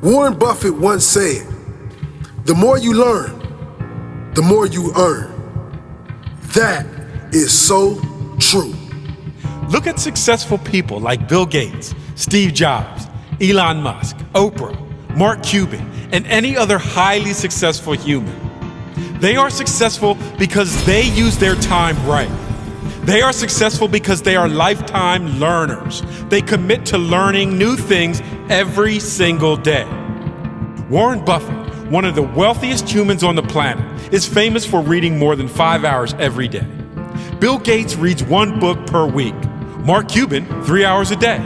Warren Buffett once said, "The more you learn, the more you earn." That is so true. Look at successful people like Bill Gates, Steve Jobs, Elon Musk, Oprah, Mark Cuban, and any other highly successful human. They are successful because they use their time right. They are successful because they are lifetime learners. They commit to learning new things every single day. Warren Buffett, one of the wealthiest humans on the planet, is famous for reading more than 5 hours every day. Bill Gates reads 1 book per week. Mark Cuban, 3 hours a day.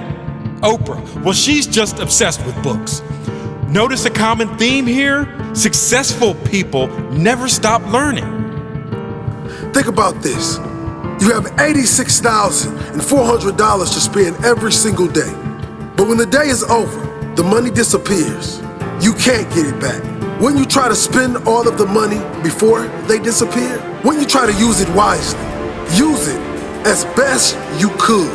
Oprah, well, she's just obsessed with books. Notice a common theme here? Successful people never stop learning. Think about this. You have $86,400 to spend every single day. But when the day is over, the money disappears. You can't get it back. When you try to spend all of the money before they disappear, when you try to use it wisely, use it as best you could.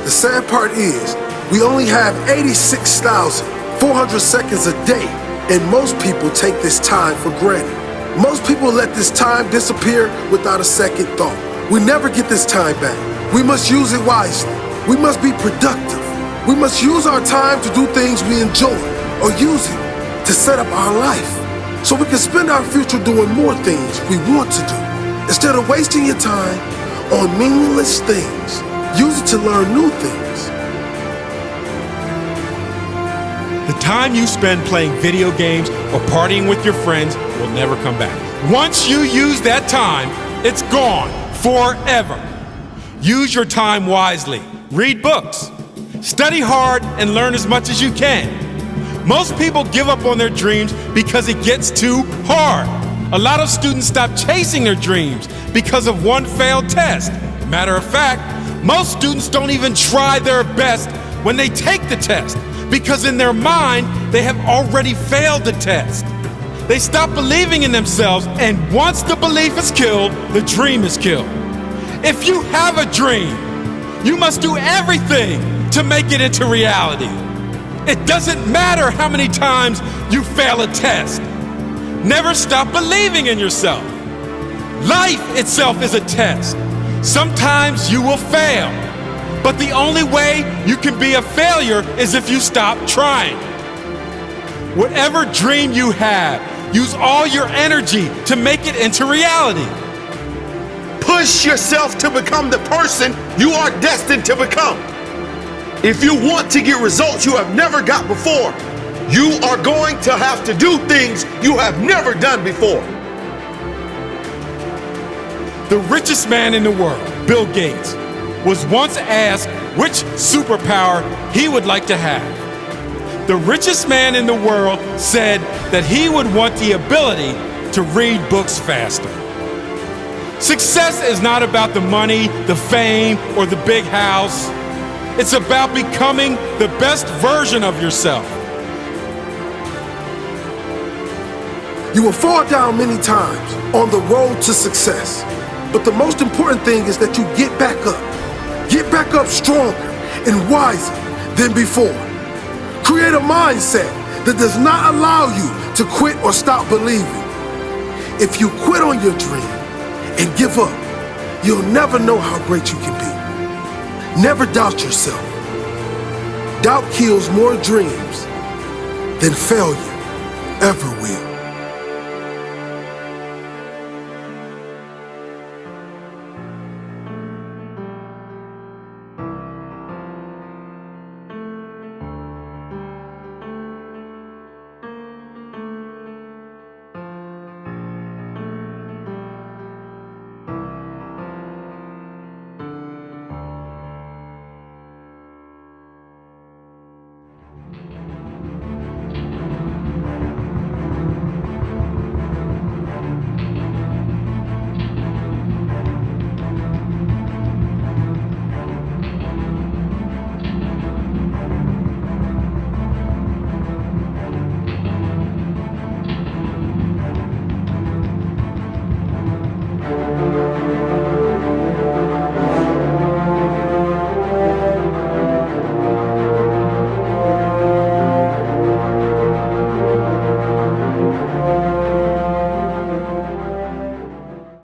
The sad part is, we only have 86,400 seconds a day, and most people take this time for granted. Most people let this time disappear without a second thought. We never get this time back. We must use it wisely. We must be productive. We must use our time to do things we enjoy, or use it to set up our life so we can spend our future doing more things we want to do. Instead of wasting your time on meaningless things, use it to learn new things. The time you spend playing video games or partying with your friends will never come back. Once you use that time, it's gone forever. Use your time wisely. Read books. Study hard and learn as much as you can. Most people give up on their dreams because it gets too hard. A lot of students stop chasing their dreams because of one failed test. Matter of fact, most students don't even try their best when they take the test because in their mind, they have already failed the test. They stop believing in themselves, and once the belief is killed, the dream is killed. If you have a dream, you must do everything to make it into reality. It doesn't matter how many times you fail a test. Never stop believing in yourself. Life itself is a test. Sometimes you will fail, but the only way you can be a failure is if you stop trying. Whatever dream you have, use all your energy to make it into reality. Push yourself to become the person you are destined to become. If you want to get results you have never got before, you are going to have to do things you have never done before. The richest man in the world, Bill Gates, was once asked which superpower he would like to have. The richest man in the world said that he would want the ability to read books faster. Success is not about the money, the fame, or the big house. It's about becoming the best version of yourself. You will fall down many times on the road to success, but the most important thing is that you get back up. Get back up stronger and wiser than before. Create a mindset that does not allow you to quit or stop believing. If you quit on your dream and give up, you'll never know how great you can be. Never doubt yourself. Doubt kills more dreams than failure ever will.